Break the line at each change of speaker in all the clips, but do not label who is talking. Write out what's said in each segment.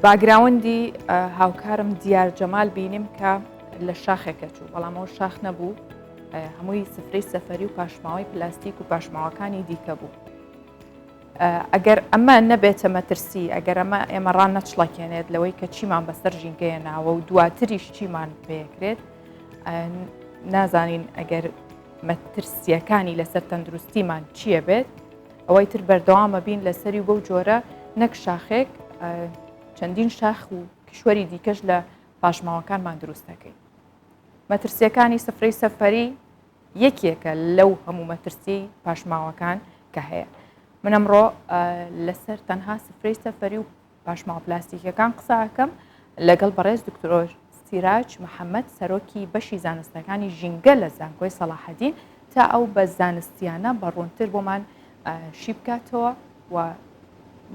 باگراوندی هاوکارم دیار جەمال بینیم کە لە شاخێکە چوو بەڵامەوە شاخ نەبوو هەمووی سفرەی سەفەری و پاشماوەی پلاستیک و پاشماوەکانی دیکە بوو. ئەگەر ئەمە نەبێتە مەترسی ئەگەر ئەمە ئێمە ڕان نەچڵەکێنێت لەوەی کە چیمان بەسەر ژینگەیە ناوە و دواتریش چیمان پێکرێت نازانین ئەگەر مەترسیەکانی لەسەر تەندروستیمان چییە بێت ئەوەی تر بەردەوامە بین لەسەری بەو جۆرە نەک شاخێک چەندین شاخ و کشوەری دیکەش لە پاشماوەکانمان دروست دەکەین. مەترسیەکانی سفرەی سەفەری یەکێکە لەو هەموو مەترسی پاشماوەکان کە هەیە. من ئەمڕۆ لەسەر تەنها سفرەی سەفەری و پاشماوە پلاستیکەکان قسە ئەکەم لەگەڵ بەڕێز دکتۆر سیراج محەممەد سەرۆکی بەشی زانستەکانی ژینگە لە زانکۆی سەلاحەدین تا ئەو بە زانستیانە بەڕوونتر بۆمان شی بکاتەوە و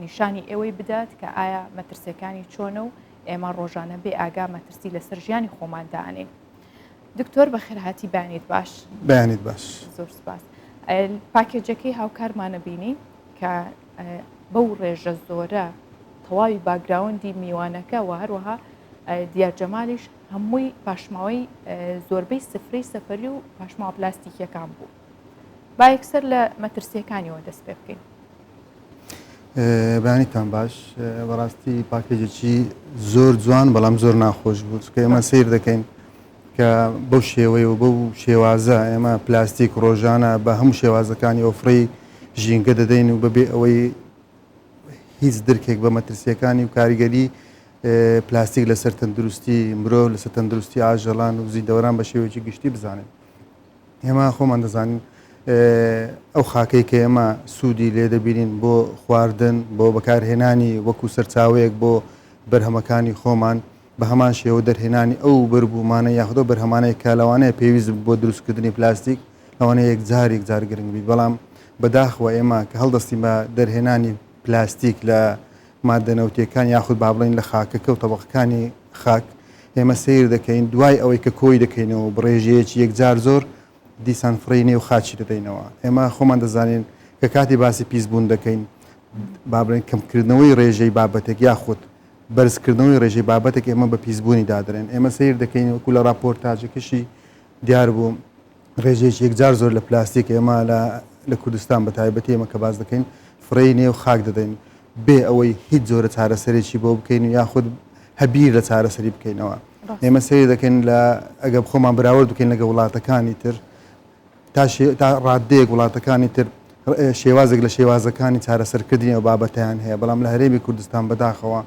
نیشانی ئێوەی بدات کە ئایا مەترسیەکانی چۆنە و ئێمە ڕۆژانە بێ ئاگا مەترسی لەسەر ژیانی خۆماندانێن. دکتۆر بەخێرهاتی بانیت باش.
بەیانیت باش.
زۆر سپاس. پاکێجەکەی هاوکارمانە بینی کە بەو ڕێژە زۆرە تەواوی باگراوندی میوانەکە و هەروەها دیار جەمالیش هەمووی پاشماوەی زۆربەی سفرەی سەفەری و پاشماوە پلاستیکیەکان بوو. با یەکسەر لە مەترسیەکانیەوە دەست پێ بکەین.
بەیانیتان باش. بەڕاستی پاکێجێکی زۆر جوان بەڵام زۆر ناخۆش بوو کە ئێمە سیر دەکەین کە بەو شێوەیە و بەو شێوازە ئێمە پلاستیک ڕۆژانە بە هەموو شێوازەکانی ئۆفرەی ژینگە دەدەین و بەبێ ئەوەی هیچ درکێک بە مەترسیەکانی و کاریگەری پلاستیک لەسەر تەندروستی مرۆڤ لەسەر تەندروستی ئاژەڵان و زیندەوەران بە شێوەیەکی گشتی بزانین. ئێمە خۆمان دەزانین ئەو خاکەی کە ئێمە سوودی لێ دەبینین بۆ خواردن بۆ بەکارهێنانی وەکو سەرچاوەیەک بۆ بەرهەمەکانی خۆمان بە هەمان شێوە دەرهێنانی ئەو بەربوومانە یاخودۆ بەرهەمانەیە کە لەوانەیە پێویست بۆ دروستکردنی پلاستیک لەوانەیە یەک جار گرنگ بیت. بەڵام بەداخەوە ئێمە کە هەڵدەستین بە دەرهێنانی پلاستیک لە مادەنەوتیەکان یاخود با بڵین لە خاکەکە و تەبەقەکانی خاک ئێمە سیر دەکەین دوای ئەوەی کە کۆی دەکەینەوە بڕێژەیەکی یەکجار زۆر دیسان فڕی نێو خاچی دەدەینەوە. ئێمە خۆمان دەزانین کە کاتی باسی پیسبوون دەکەین با بڵین کەمکردنەوەی ڕێژەی بابەتێک یاخود بەرزکردنەوەی ڕێژەی بابەتێک ئێمە بە پیسبوونی دادرێن. ئێمە سیر دەکەین وەکو لە راپۆرتاژەکەشی دیار بوو ڕێژەیەکی یەکجار زۆر لە پلاستیک ئێمە لە کوردستان بە تایبەتی ئێمە کە باز دەکەین فڕی نێو خاک دەدەین بێ ئەوەی هیچ زۆرە چارەسەرێکی بۆ بکەین و یاخود هەبیر لە چارەسەری بکەینەوە. ئێمە سیر دەکەین لە ئەگە خۆمان براورد بکەین لەگە وڵاتەکانی تر تا ڕادەیەک وڵاتەکانی تر شێوازێک لە شێوازەکانی چارەسەرکردنی ئەو بابەتیان هەیە بەڵام لە هەرێمی کوردستان بەداخەوە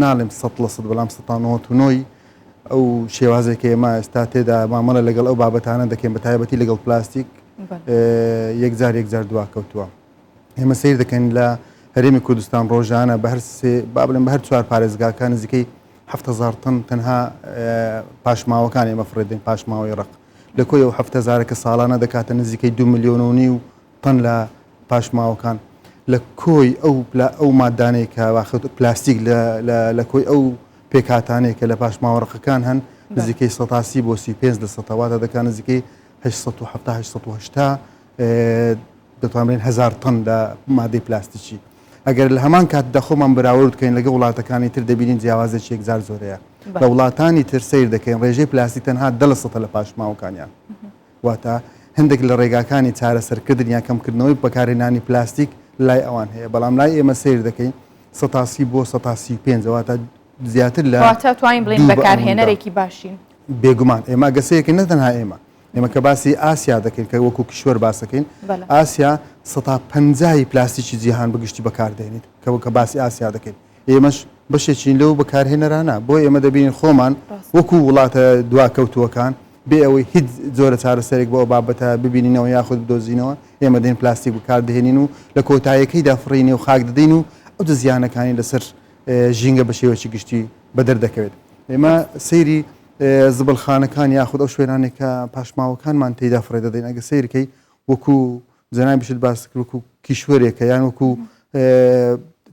ناڵێم 100% بەڵام 99 ئەو شێوازێک ئێمە ئێستا تێدا مامەڵە لەگەڵ ئەو بابەتانە دەکەین بە تایبەتی لەگەڵ پلاستیک یەکجار دوا کەوتووە. ئێمە سیر دەکەین لە هەرێمی کوردستان ڕۆژانە بە هەر بابلێن بە هەر چوار پارێزگاکان نزیکەی 7,000 تن تەنها پاشماوەکان ئێمە فڕێدەین پاشماوەی ڕق لە کۆی ئەو 7,000 کە ساڵانە دەکاتە نزیکەی 2.5 ملیۆن تن لە پاشماوەکان لە کۆی ئەو مادانەی کە واخەوت پلاستیک لە کۆی ئەو پێکاتانەیە کە لە پاشماوە ڕقەکان هەن نزیکەی 130 بۆ 35 لە سەتەواتە دەکات نزیکەی 870 دەتوانین 1000 تن لە مادەی پلاستیکی. ئەگەر لە هەمان کاتدا خۆمان بەراورد بکەین لەگە وڵاتەکانی تر دەبینین جیاوازێکی یەکجار زۆرەیە. لە وڵاتانی تر سیر دەکەین ڕێژەی پلاستیک تەنها 10% لە پاشماوەکانیان واتە هەندێک لە ڕێگاکانی چارەسەرکردن یا کەمکردنەوەی بەکارهێنانی پلاستیک لای ئەوان هەیە بەڵام لای ئێمە سیر دەکەین 130 بۆ 135 واتە زیاتر لە
توانین بڵین بەکارهێنەرێکی باشین.
بێگومان ئێمە گەسەیەکی نەتەنها ئێمە کە باسی ئاسیا دەکەین کە وەکو کشوەر باسەکەین ئاسیا 150 پلاستیکی جیهان بەگشتی بەکاردێنیت کە باسی ئاسیا دەکەین. ئێمەش بەشێکین لەو بەکارهێنەرانە بۆ ئێمە دەبینین خۆمان وەکو وڵاتە دواکەوتووەکان بێ ئەوەی هیچ زۆرە چارەسەرێک بۆ بابەتە ببینینەوە یاخود بدۆزینەوە ئێمە دێن پلاستیک بەکاردەهێنین و لە کۆتاییەکەیدا فڕینی و خاک دەدەین و ئەو زیانەکانی لەسەر ژینگە بە شێوەیەکی گشتی بەدەردەکەوێت. ئێمە سەیری زبڵخانەکان یاخود ئەو شوێنانێک کە پاشماوەکانمان تێدا فڕێ دەدەین ئەگە سیرکەی وەکو زەنای بشت باس وەکو کیشوەرێکە یان وەکو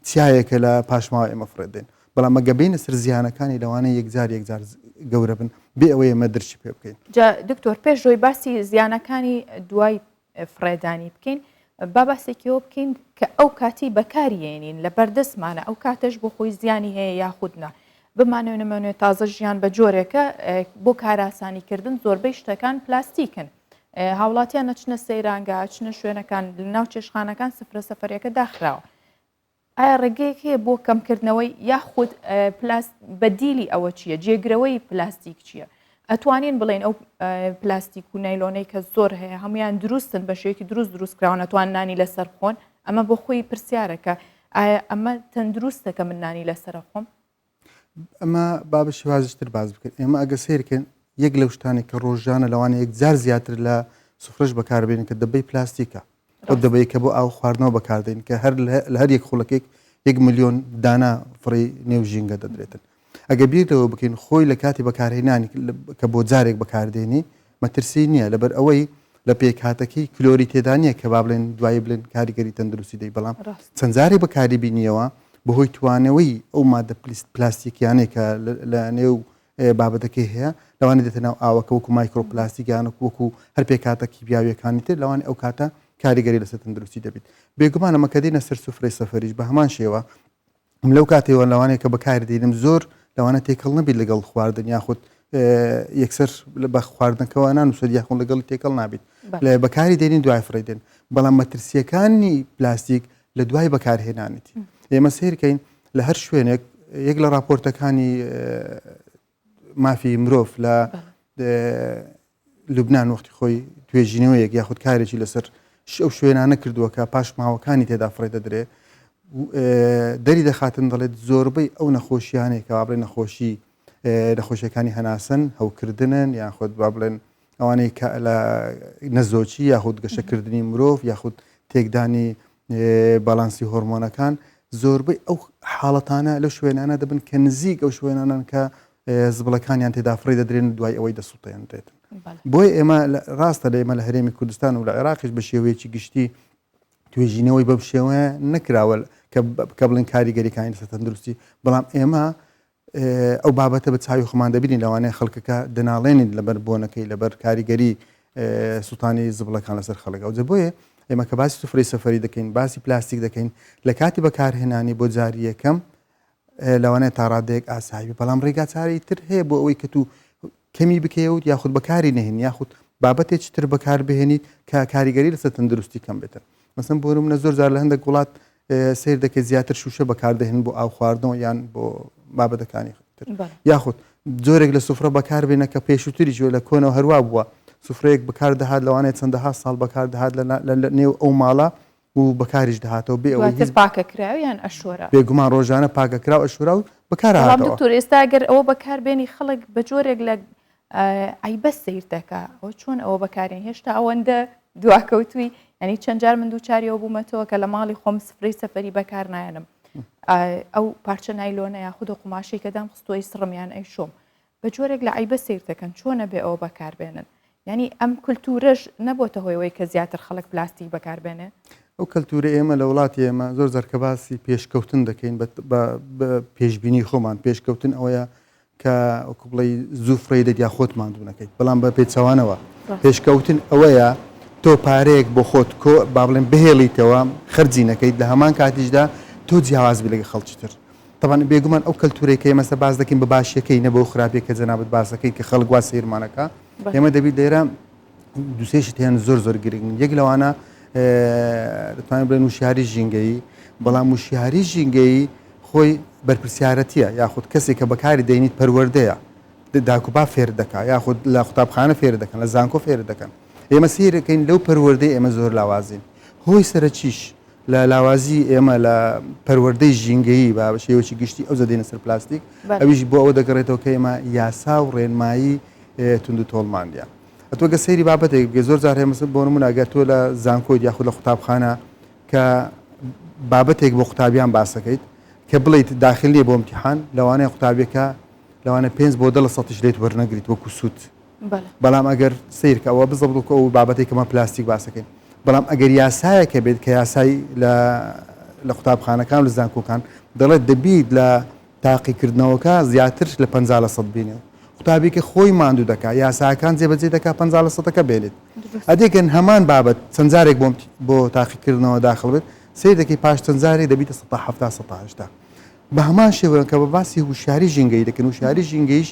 چایەکە لە پاشماوە ئێمە فڕێدەین بەڵام ئەگەبینە سەر زیانەکانی لەوانەیە یەکجار گەورە بن بێ ئەوەی ئێمە درچی پێ بکەین.
دکتۆر پێش ڕۆی باسی زیانەکانی دوای فڕێدانی بکەین با باسێکیەوە بکەین کە ئەو کاتی بەکارهێنین لە بەردەستمانە ئەو کاتەش بۆ خۆی زیانی هەیە یاخودنا بمانەوە نەمانوێت تازە ژیان بە جۆرێکە بۆ کاراسانیکردن زۆربەی شتەکان پلاستیکن هاوڵاتیان نەچنە سەیرانگا چنە شوێنەکان ناو چێشخانەکان سفرە سەفەرەکە داخراوە ئایا ڕێگەیەک هەیە بۆ کەمکردنەوەی یاخود بەدیلی ئەوە چییە جێگرەوەی پلاستیک چییە ئەتوانین بڵێن ئەو پلاستیک و نایلۆنەی کە زۆر هەیە هەمویان دروستن بە شێوەیەکی دروستکراون نەتوان نانی لەسەر بخۆن ئەمە بۆ خۆی پرسیارەکە ئایا ئەمە تەندروستە کە من نانی لەسەر خۆم
ئەمە با بە شێوازشتر باز بکەین ئێمە ئەگە سیرکەن یەک لەو شتانی کە ڕۆژانە لەوانە یەک جار زیاتر لە سفرەش بەکاربێنن کە دەبەی پلاستیکە ئەو دەبەی کە بۆ ئاو خواردنەوە بەکاردێن کە هەر لە هەر یەک خولەکێک 1 ملیۆن دانا فڕی نێو ژینگە دەدرێتن ئەگە بیرەوە بکەین خۆی لە کاتی بەکارهێنانی کە بۆ جارێک بەکاردێنی مەترسی نییە لەبەر ئەوەی لە پێکهاتەکەی کلۆری تێدا نیە کە با بڵێن دوای بڵێن کاریگەری تەندروستی دەی بەڵام چەند جارێک بەکاری بینیەوە بەهۆی توانەوەی ئەو مادە پلاستیکیانەی کە لە نێو بابەتەکەی هەیە لەوانی دێتە ناو ئاوەکە وەکو مایکرۆپلاستیکیانە وەکو هەر پێکهاتەکی پیاویەکانی تر لەوانی ئەو کاتە کاریگەری لەسەر تەندروستی دەبێت بێگومانە مەکە دێنە سەر سوفرەی سەفەریش بە هەمان شێوە لەو کاتێوە لەوانەیە کە بەکاردێنم زۆر لەوانە تێکەڵ نەبیت لەگەڵ خواردن یاخود یەکسەر بە خواردنەکەەوە نانووسێت یاخۆن لەگەڵ تێکەڵ نابێت لە بەکاری دێنین دوای فڕێدێن بەڵام مەترسیەکانی پلاستیک لە دوای بەکارهێنانیتی ئێمە سیرکەین لە هەر شوێنێک یەک لە راپۆرتەکانی مافی مرۆڤ لە لوبناان وەختی خۆی توێژینەوەیەک یاخود کارێکی لەسەر ئەو شوێنانە کردووە کە پاش ماوەکانی تێدا فڕێ دەدرێ دەری دەخاتن دەڵێت زۆربەی ئەو نەخۆشیانێک کە با بڵێن نەخۆشیەکانی هەناسن هەوکردنن یاخود با بڵێن ئەوانەی لە نەزۆچی یاخود گەشەکردنی مرۆڤ یاخود تێکدانی باڵانسی هۆرمۆنەکان زۆربەی ئەو حاڵەتانە لەو شوێنانە دەبن کە نزیک ئەو شوێنانن کە زبڵەکانیان تێدا فڕێ دەدرێن دوای ئەوەی دەسوڵتەیەنرێتن بۆی ئێمە ڕاستە لە ئێمە لە هەرێمی کوردستان و لە عێراقیش بە شێوەیەکی گشتی توێژینەوەی بەم شێوەیە نەکراوە کە بڵێن کاریگەریەکانی لەسەر تەندروستی بەڵام ئێمە ئەو بابەتە بە چاوی خۆمان دەبینین لەوانەیە خەڵکەکە دەناڵێنین لەبەر بۆنەکەی لەبەر کاریگەری سوڵتانی زبڵەکان لەسەر خەڵکە و بۆیە ئێمە کە باسی سوفرەی سەفەری دەکەین باسی پلاستیک دەکەین لە کاتی بەکارهێنانی بۆ جاری یەکەم لەوانەیە تا ڕادەیەک ئاسایی بەڵام ڕێگا چارەی تر هەیە بۆ ئەوەی کە تو کەمی بکەوت یاخود بەکاری نەهێن یاخود بابەتێکی تر بەکار بهێنیت کە کاریگەری لەسەر تەندروستی کەم بێتن مەسەن بۆ منە زۆر جار لە هەندێک وڵات سیر دەکەێت زیاتر شوشە بەکاردەهێن بۆ ئاو خواردنەوە یان بۆ بابەتەکانی تر یاخود جۆرێک لە سوفرە بەکاربێنە کە پێشووتری ژێ لە کۆنەوە هەروە بووە سوفرەیەک بەکاردەهات لەوانەیە چەندەها ساڵ بەکاردەهات لە نێو ئەو ماڵە و بەکاریش دەهاتەوە بێ ئەوە
پاکەکراویان ئەشۆرە
بێگومان ڕۆژانە پاکەکراو ئەشورا و بەکارهاتەوە
دکتۆر ئێستا ئەگەر ئەوە بەکاربێنی خەڵک بە جۆرێک لە ئایبە سیر دەکا ئەو چۆن ئەوە بەکارێن هێشتا ئەوەندە دواکەوتوی ینی چەند جار من دووچاریەوە بوومەتەوە کە لە ماڵی خۆم سفرەی سەفەری بەکار نایەنم ئەو پارچە نایلۆنە یاخود و قوماشی کەدام خستۆی سڕمیان ئەی شۆم بە جۆرێک لە ئایبە سیر دەکەن چۆنە بێ ئەوە بەکاربێنن ینی ئەم کولتورەش نەبووتە هۆیەوەی کە زیاتر خەڵک پلاستیک بەکاربێنێ
ئەو کەلتورە ئێمە لە وڵاتی ئێمە زۆر زەرکە باسی پێشکەوتن دەکەین بە پێشبینی خۆمان پێشکەوتن ئەوەیە کە ئەوکو بڵێ زوو فڕی دەدیا خۆتمان دوو نەکەیت بەڵام بە پێچەوانەوە پێشکەوتن ئەوەیە تۆ پارەیەک بۆ خۆت کۆ با بڵێن بهێڵیتەوە خەرجی نەکەیت لە هەمان کاتیشدا تۆ جیاوازبی لەگە خەڵکی تر طبعا بێگومان ئەو کەلتورێکە ئێمەسە باز دەکەین بە باشیەکەی نە بۆ خراپێک کە جەنابەت باسەکەی کە خەڵک وا سیرمانەکە ئێمە دەبیت لێرە دووسێشت هێن زۆر زۆر گرنگ یەک لەوانە دەتوانین بڵێن وشیاری ژینگەیی بەڵام وشیاری ژینگەیی خۆی بەرپرسیارەتیە یاخود کەسێک کە بەکاری دەینیت پەروەردەیە داکوبا فێر دەکا یاخود لە قوتابخانە فێر دەکەن لە زانکۆ فێر دەکەن ئێمە سیرەکەین لەو پەروەردەی ئێمە زۆر لاوازین هۆی سەرچیش لە لاوازی ئێمە لە پەروەردەی ژینگەیی بە شێوەی گشتی ئەو زەدەینە سەر پلاستیک ئەویش بۆ ئەوە دەگەڕێتەوە کە ئێمە یاسا و ڕێنمایی تونند و تۆڵماندیە ئەتۆگە سەیری بابەتێک بێ زۆر جار هێمەسن بۆ نمونە ئەگەر تۆ لە زانکۆیت یاخود لە قوتابخانە کە بابەتێک بۆ قوتابیان باسەکەیت کە بڵیت داخل نیە بۆ ئیمتیحان لەوانەیە قوتابیەکە لەوانە 5 بۆ 10 لێت وەرنەگریت وەکو سوود بەڵام ئەگەر سیرکە ئەوە بزەڵ ئەو بابەتێک کەمە پلاستیک باسەکەین بەڵام ئەگەر یاسایەکە بێت کە یاسایی لە قوتابخانەکان لە زانکۆکان دەڵێت دەبیت لە تاقیکردنەوەکە زیاتر لە 50% بینێ قوتابێکی خۆی ماندوو دەکات یاساکان جێبەجێ دەکات 50% بێنێت ئەدێکن هەمان بابەت چەند جارێک بۆ تاقیکردنەوە داخل بێت سیر دەکەی پاش چەند جارێک دەبیتە 1970 بە هەمان شێوەیە کە بە باسی وشاری ژینگەی دەکەن وشاری ژینگەیش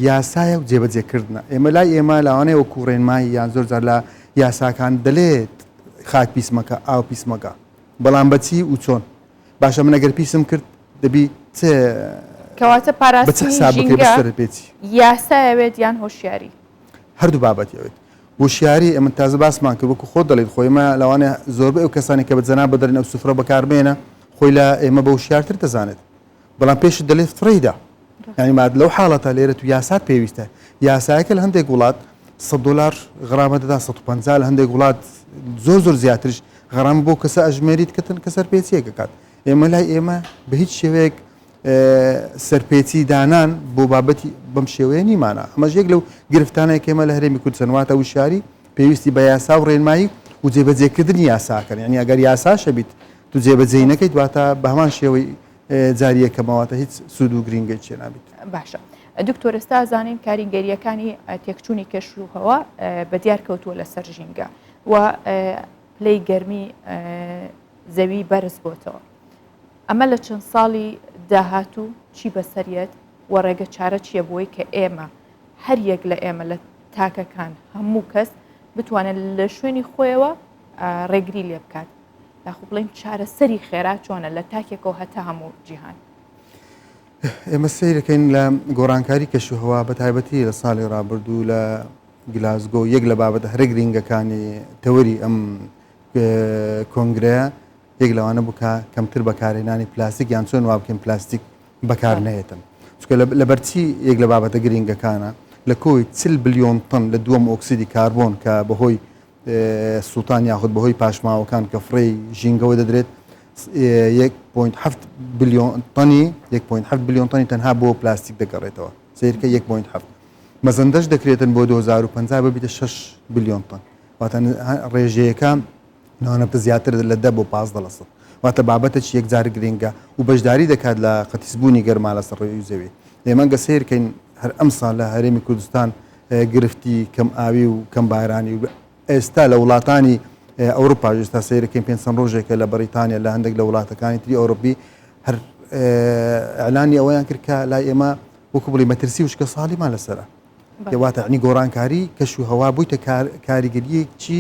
یاسایە و جێبەجێکردنە ئێمە لای ئێمە لاوانەیە وەکو ڕێنمایی یان زۆر جار لە یاساکان دەلێت خاک پیسمەکە ئاو پیسمەکە بەڵام بەچی و چۆن باشە من ئەگەر پیسم کرد دەبی
کەواتە پاراستنی ژینگە یاسایەوێت یان هۆشیاری
هەردوو بابەتەوێت وشیاری ئەمە تازە باسمان کرد وەکو خۆ دەڵێت خۆیمە لەوانێ زۆربەی ئەو کەسانی کە بەجەنا بەدەرن ئەو سوفرە بەکاربێنە خۆی لە ئێمە بە وشیارتر دەزانێت بەڵام پێشت دەلێت فڕیدا ینی ماد لەو حاڵەتە لێرە تو یاسات پێویستە یاسایەکە لە هەندێک وڵات $100 غرامە دەدا 150 لە هەندێک وڵات زۆر زیاترش غرام بۆ کەسە ئەژمێریت کەتن کە سەرپێچیەکە کات ئێمە لای ئێمە بە هیچ شێوەیەک سەرپێچی دانان بۆ بابەتی بەم شێوەیە نیمانە ئەمەش یەک لەو گرفتانەیە کێمە لە هەرێمی کوردستان واتە وشاری پێویستی بە یاسا و ڕێنمایی و جێبەجێکردنی یاساکەن ینی ئەگەر یاساشە بیت تو جێبەجێی نەکەیت دواتە بە هەمان شێوەی جاریەکەمەوەتە هیچ سوود و گرنگی چێ نابێت.
باشە دکتۆر ئێستا زانین کاریگەریەکانی تێکچوونی کەشروهەوە بە دیار کەوتووە لەسەر ژینگە و پلەی گەرمی زەوی بەرز بۆتەوە ئەمە لە چەند ساڵی داهاتوو چی بەسەریەت و ڕێگە چارە چیە بۆی کە ئێمە هەر یەک لە ئێمە لە تاکەکان هەموو کەس بتوانێت لە شوێنی خۆیەوە ڕێگری لێ بکات یاخو بڵین چارە سەری خێرا چۆنە لە تاکێکەوە هەتا هەموو جیهان.
ئێمە سیرەکەین لە گۆڕانکاری کەشوهەوا بە تایبەتی لە ساڵی ڕابردوو لە گلاسگۆ یەک لە بابەتە هەرە گرنگەکانی تەوەری ئەم کۆنگرەیە یەک لەوانە بووکە کەمتر بەکارهێنانی پلاستیک یان چۆن وا بکەین پلاستیک بەکار نەهێتن چونکە لەبەرچی یەک لە بابەتە گرنگەکانە لە کۆی 40 بلیۆن تن لە دووەم ئۆکسیدی کاربۆن کە بەهۆی سووتان یاخود بەهۆی پاشماوەکان کە فڕێی ژینگەوە دەدرێت 1.7 بلیۆن تنی 1.7 بلیۆن تنی تەنها بۆ پلاستیک دەگەڕێتەوە سیرکە 1.7 مەزەندەش دەکرێتن بۆ 2050 ببیتە 6 بلیۆن تن واتە ڕێژەیەەکە ناوەنەپە زیاتر لە 10 بۆ 15 واتە بابەتە چی یەکجار گرنگە و بەشداری دەکات لە قەتیسبوونی گەرما لەسەر ڕێی زەوی ئێمە گەسەیرکەین هەر ئەم ساڵ لە هەرێمی کوردستان گرفتی کەم ئاوی و کەم بارانی و ئێستا لە وڵاتانی ئەوروپا ئێستا سیرەکەین پێنج ڕۆژێکە لە بەریتانیا لە هەندێک لە وڵاتەکانی تری ئەوروپی هەر ئەعلانی ئەوەیان کرد کە لای ئێمە وەکو بڵی مەترسی وشکە ساڵیمان لەسەرە واتە عنی گۆڕانکاری کەشوهەوا بوویتە کاریگەریەکی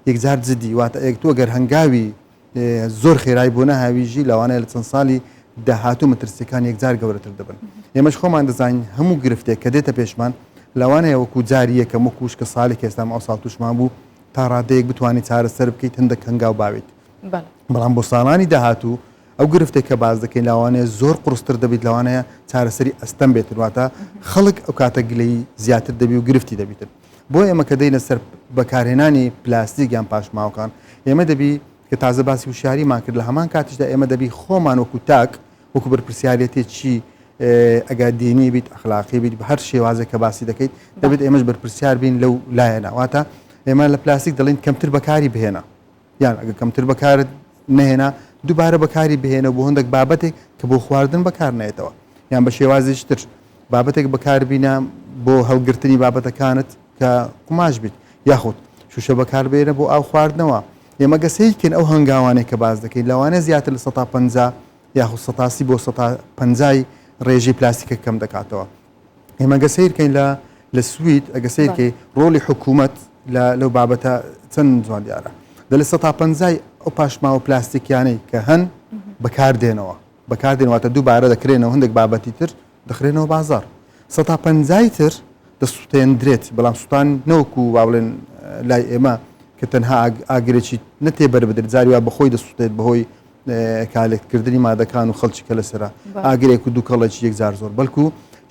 یەکجار جدی واتە ئەگەر تۆ گەر هەنگاوی زۆر خێرایی بۆ نەهاویژی لەوانەیە لە چەند ساڵی داهاتوو مەترسیەکان یەکجار گەورەتر دەبن ئێمەش خۆمان دەزانین هەموو گرفتێک کە دێتە پێشمان لەوانەیە وەکو جاریەکە وەکو وشکە ساڵێک ئێستا ئەو ساڵ توشمان بوو تا ڕادەیەک بتوانانی چارەسەر بکەیت هەندێک هەنگاو باوێت بەڵام بۆ ساڵانی داهاتوو ئەو گرفتێک کە باز دەکەین لەوانەیە زۆر قورستر دەبیت لەوانەیە چارەسەری ئەستەم بێت واتە خەڵک ئەو کاتە گلەی زیاتر دەبی و گرفتی دەبیتن بۆ ئێمە کە دەینە سەر بەکارهێنانی پلاستیک یان پاشماوەکان ئێمە دەبی کە تازە باسی وشاریمان کرد لە هەمان کاتیشدا ئێمە دەبی خۆمان وەکو تاک وەکو بەرپرسیارەتێکی ئەگەر دینی بیت ئەخلاقی بیت بە هەر شێوازێک کە باسی دەکەیت دەبێت ئێمەش بەرپرسیار بین لەو لایەنە واتە ئێمە لە پلاستیک دەڵێن کەمتر بەکاری بهێنە یان ئەگە کەمتر بەکارت نهێنا دووبارە بەکاری بهێنە بۆ هەندێک بابەتێک کە بۆ خواردن بەکار نێتەوە یان بە شێوازیش تر بابەتێک بەکاربینە بۆ هەڵگرتنی بابەتەکانت کە قماش بیت یاخود شوشە بەکاربێنە بۆ ئاو خواردنەوە ئێمە گەسەیکن ئەو هەنگاوانێک کە باز دەکەین لەوانە زیاتر لە 150 یاخود 180 بۆ 150 ڕێژەی پلاستیکە کەم دەکاتەوە ئێمە گەسەیرکەین لە سوید ئەگەسەیرکەی ڕۆلی حکوومەت لەو بابەتە چەند جوان دیارە لە 150 ئەو پاشماوە پلاستیکیانەی کە هەن بەکاردێنەوەتە دووبارە دەکرێنەوە هەندێک بابەتی تر دەخرێنەوە بازار 150 تر دەسووتێندرێت بەڵام سووتان نەوەکو با بڵێن لای ئێمە کە تەنها ئاگرێکی نەتێبەر بدرێت جاری وا بەخۆی دەسووتێت بەهۆی کالێککردنی مادەکان و خەڵکی کە لەسرە ئاگرێک و دوو کەڵێکی یەکجار زۆر بەڵکو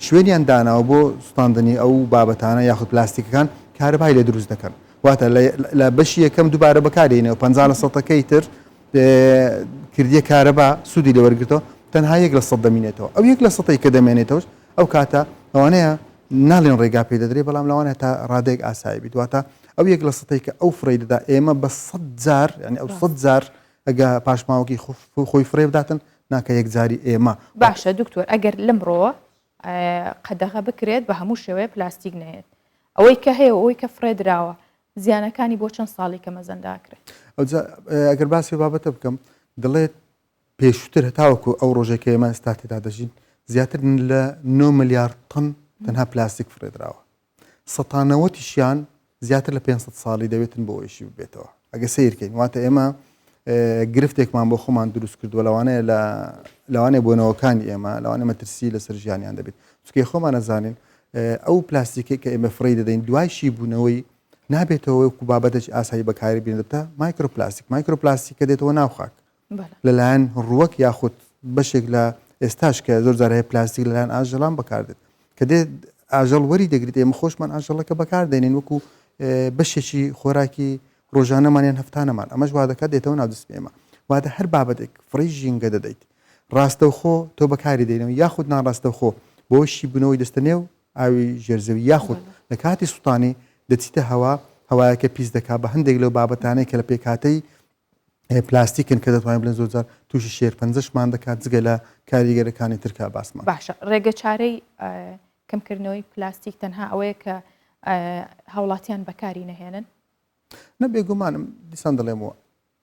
شوێنیان داناوە بۆ سوستاندنی ئەو بابەتانە یاخود پلاستیکەکان کارەبای لێ دروست دەکەن واتە لە بەشی یەکەم دووبارە بەکارێنەوە 50% تر کردیە کارەبا سوودی لێوەرگرتەوە تەنها 1% دەمێنێتەوە ئەو 1% کە دەمێنێتەوەش ئەو کاتە ئەوانەیە ناڵێن ڕێگا پێ دەدرێت بەڵام لەوانە تا ڕادێک ئاسایی بیت واتە ئەو 1% کە ئەو فڕی دەدا ئێمە بە 100 جار ینی ئەو 100 جار ئەگە پاشماوەکی خۆی فڕێ بداتن ناکە یەکجاری ئێمە
باشە دکتۆر ئەگەر لەمڕۆوە قەدەغە بکرێت بە هەموو شێوەیە پلاستیک نەیەت ئەوەی کە هەیە ئەوەی کە فرێدراوە زیانەکانی بۆ چەند ساڵی کە مەزەنداکرێت
ئەگەر باسی بابەتە بکەم دەڵێت پێشووتر هەتاوەکو ئەو ڕۆژێکە ئێمە ستاتێدا دەژین زیاتر لە 9 ملیار تن تەنها پلاستیک فرێدراوە سەتانەوەتیشیان زیاتر لە 500 ساڵی دەوێتن بۆ ئەویشی ببێتەوە ئەگە سیرکەین واتە ئێمە گرفتێکمان بۆ خۆمان دروست کردووە لەوانەیە بۆنەوەکانی ئێمە لەوانێ مەترسی لەسەر ژیانیان دەبێت چکەی خۆمان نەزانین ئەو پلاستیکی کە ئێمە فڕی دەدەین دوایشی بوونەوەی نابێتەوە وەکو بابەتێکی ئاسایی بەکاری بێنێتە مایکرۆپلاستیکە دێتەوە ناو خاک لەلایەن ڕووەک یاخود بەشێک لە ئێستاش کە زۆر جار هەیە پلاستیک لەلایەن ئاژەڵان بەکاردێت کە دێت ئاژەڵ وەری دەگریت ئێمە خۆشمان ئاژەڵەکە بەکاردێنین وەکو بەشێکی خۆراکی ڕۆژانەمانیان هەفتانەمان ئەمەش وا دەکات دێتەوە ناو دەست ئێمە واتە هەر بابەتێک فڕی ژینگە دەدەیت ڕاستەوخۆ تۆ بەکاری دێنەوە یاخود ناڕاستەوخۆ بۆشی بوونەوەی دەستە نێو ئاوی ژێرزەوی یاخود لە کاتی سووتانی دەچیتە هەوایەکە پیس دەکات بە هەندێک لەو بابەتانەی کە لە پێکاتەی پلاستیکن کە دەتوانین بڵێن زۆرجار تووشی شێرپەنجەشمان دەکات جگە لە کاریگەرەکانی ترکا باسمان
باشە ڕێگە چارەی کەمکردنەوەی پلاستیک تەنها ئەوەیە کە هاوڵاتیان بەکاری نەهێنن
نەبێگومانم دیسان دەڵێمەوە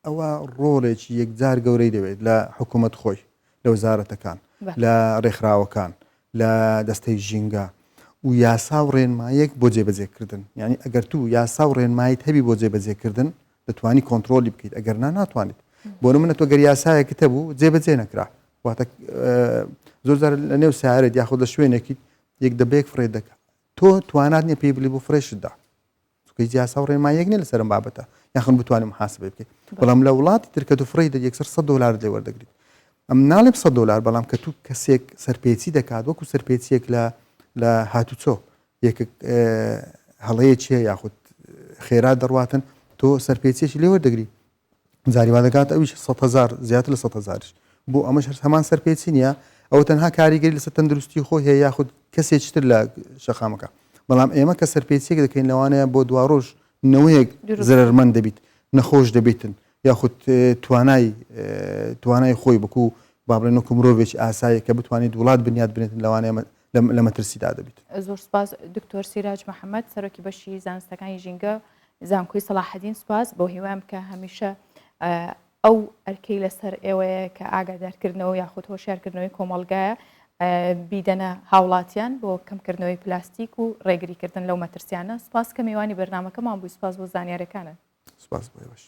ئەوە ڕۆڵێکی یەکجار گەورەی دەوێت لە حکوومەت خۆی لە وەزارەتەکان لە ڕێکخراوەکان لە دەستەی ژینگە و یاسا و ڕێنمایەک بۆ جێبەجێکردن یعنی ئەگەر تو یاسا و ڕێنمایت هەبی بۆ جێبەجێکردن دەتوانی کۆنتترۆلی بکەیت ئەگەر ناتوانیت بۆ منە تۆ گەر یاسایەکە هەبوو جێبەجێ نەکرا واتە زۆر لە نێو سیارێت یاخۆ لە شوێنێکی یەک دەبێک فرێ دەکات تۆ توانات نییە پێی بلی بۆ فرێشتدا چکەی یاسا و ڕێنمایەک نیە لەسەرم بابەتە یاخن بتوانین محاسبە بکەیت بەڵام لە وڵاتی ترکە تو فڕی دە $100 لێ وەردەگریت ئەم ناڵێم $100 بەڵام کە تو کەسێک سەرپێچی دەکات وەکو سەرپێچیەک لە هاتوچۆ یەکێک هەڵەیە چیە یاخود خێرات دەڕواتن تۆ سەرپێچێکی لێ وەردەگری جاریوا دەکات ئەویش 100,000 زیاتر لە 100,000 بۆ ئەمەش هەمان سەرپێچی نییە ئەو تەنها کاریگەری لەسەر تەندروستی خۆی هەیە یاخود کەسێکتر لە شەقامەکە بەڵام ئێمە کە سەرپێچیەک دەکەین لەوانەیە بۆ دوا ڕۆژ نەوەیەک زەرمەند دەبیت نەخۆش دەبیتن یاخود توانای خۆی بکو با بڵێن وەکو مرۆڤێکی ئاسایە کە بتوانیت وڵات بنیاد بنێتن لەوانەیە لە مەترسیدا دەبیت
زۆر سپاس دکتۆر سیراج محەممەد سەرۆکی بەشی زانستەکانی ژینگە زانکۆی سەلاحەدین سپاس بۆ هیوام کە هەمیشە ئەو ئەرکەی لەسەر ئێوەیە کە ئاگادارکردنەوە یاخود هۆشیارکردنەوەی کۆمەڵگایە بیدەنە هاوڵاتیان بۆ کەمکردنەوەی پلاستیک و ڕێگریکردن لەو مەترسیانە سپاس کە میوانی بەرنامەکەمان بووی سپاس بۆ زانیاریەکانە
سپاس بۆ باش